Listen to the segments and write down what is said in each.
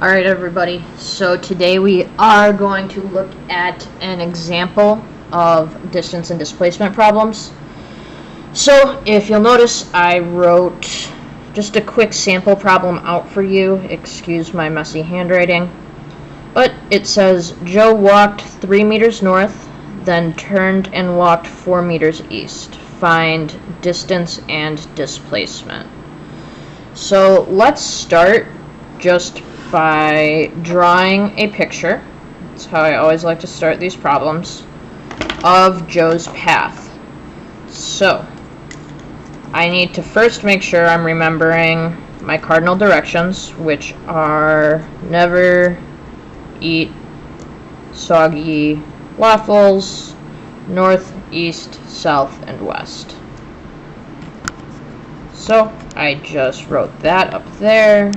Alright everybody, so today we are going to look at an example of distance and displacement problems. So if you'll notice, I wrote just a quick sample problem out for you. Excuse my messy handwriting. But it says, Joe walked 3 meters north, then turned and walked 4 meters east. Find distance and displacement. So let's start just by drawing a picture. That's how I always like to start these problems, of Joe's path. So I need to first make sure I'm remembering my cardinal directions, which are never eat soggy waffles, north, east, south, and west. So I just wrote that up there.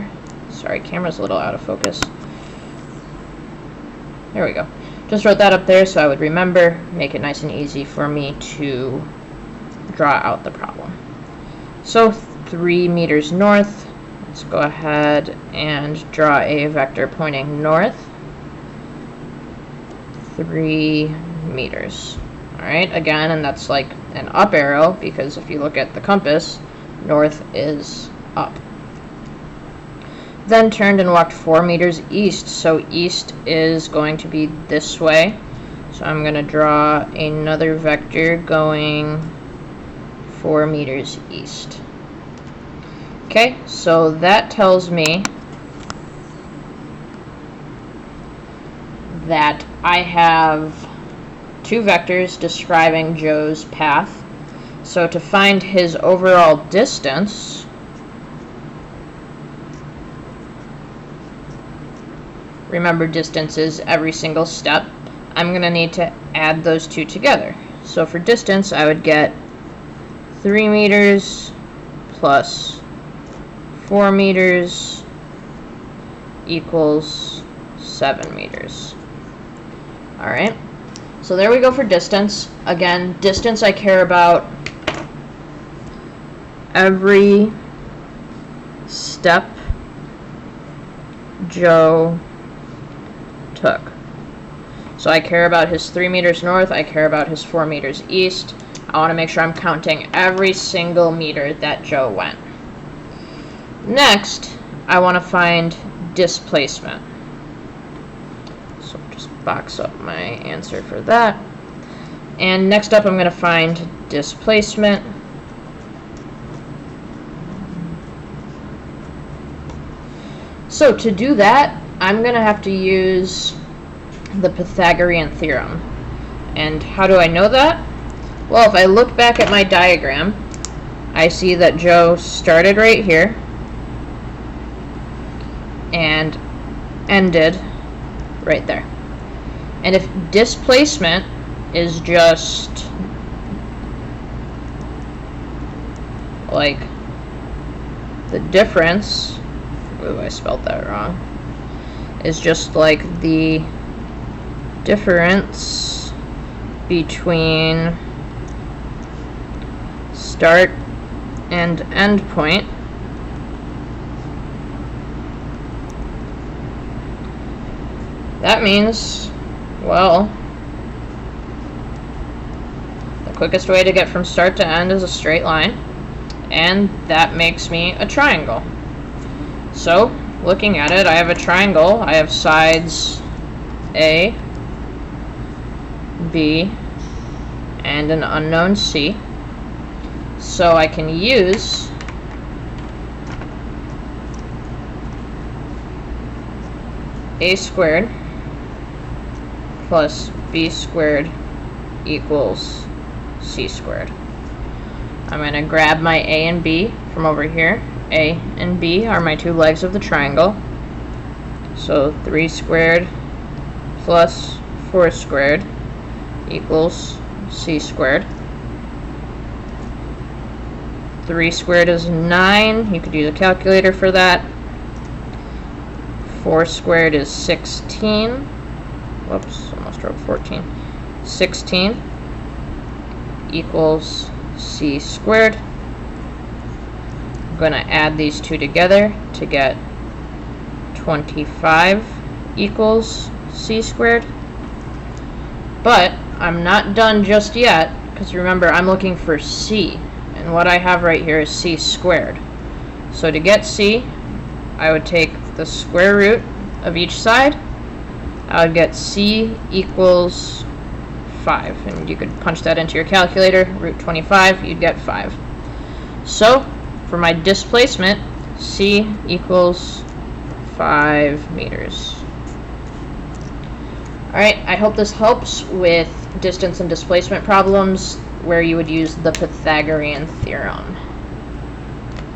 Sorry, camera's a little out of focus. There we go. Just wrote that up there so I would remember, make it nice and easy for me to draw out the problem. So 3 meters north. Let's go ahead and draw a vector pointing north. 3 meters. Alright, again, and that's like an up arrow because if you look at the compass, north is up. Then turned and walked 4 meters east, so east is going to be this way. So I'm going to draw another vector going 4 meters east. Okay, so that tells me that I have 2 vectors describing Joe's path. So to find his overall distance, remember distance is every single step, I'm going to need to add those 2 together. So for distance, I would get 3 meters plus 4 meters equals 7 meters. Alright, so there we go for distance. Again, distance I care about every step Joe took. So I care about his 3 meters north, I care about his 4 meters east. I want to make sure I'm counting every single meter that Joe went. Next, I want to find displacement. So just box up my answer for that. And next up, I'm going to find displacement. So to do that, I'm going to have to use the Pythagorean theorem. And how do I know that? Well, if I look back at my diagram, I see that Joe started right here and ended right there. And if displacement is just like the difference, ooh, I spelled that wrong, is just like the difference between start and end point, that means, well, the quickest way to get from start to end is a straight line, and that makes me a triangle. So, looking at it, I have a triangle. I have sides A, B, and an unknown C. So I can use A squared plus B squared equals C squared. I'm going to grab my A and B from over here. A and B are my 2 legs of the triangle. So 3 squared plus 4 squared equals C squared. 3 squared is 9. You could use a calculator for that. 4 squared is 16. Whoops, almost wrote 14. 16 equals C squared. I'm going to add these 2 together to get 25 equals c squared. But I'm not done just yet, because remember, I'm looking for c, and what I have right here is c squared. So to get c, I would take the square root of each side. I would get c equals 5, and you could punch that into your calculator. Root 25, you'd get 5. So for my displacement, c equals 5 meters. Alright, I hope this helps with distance and displacement problems where you would use the Pythagorean theorem.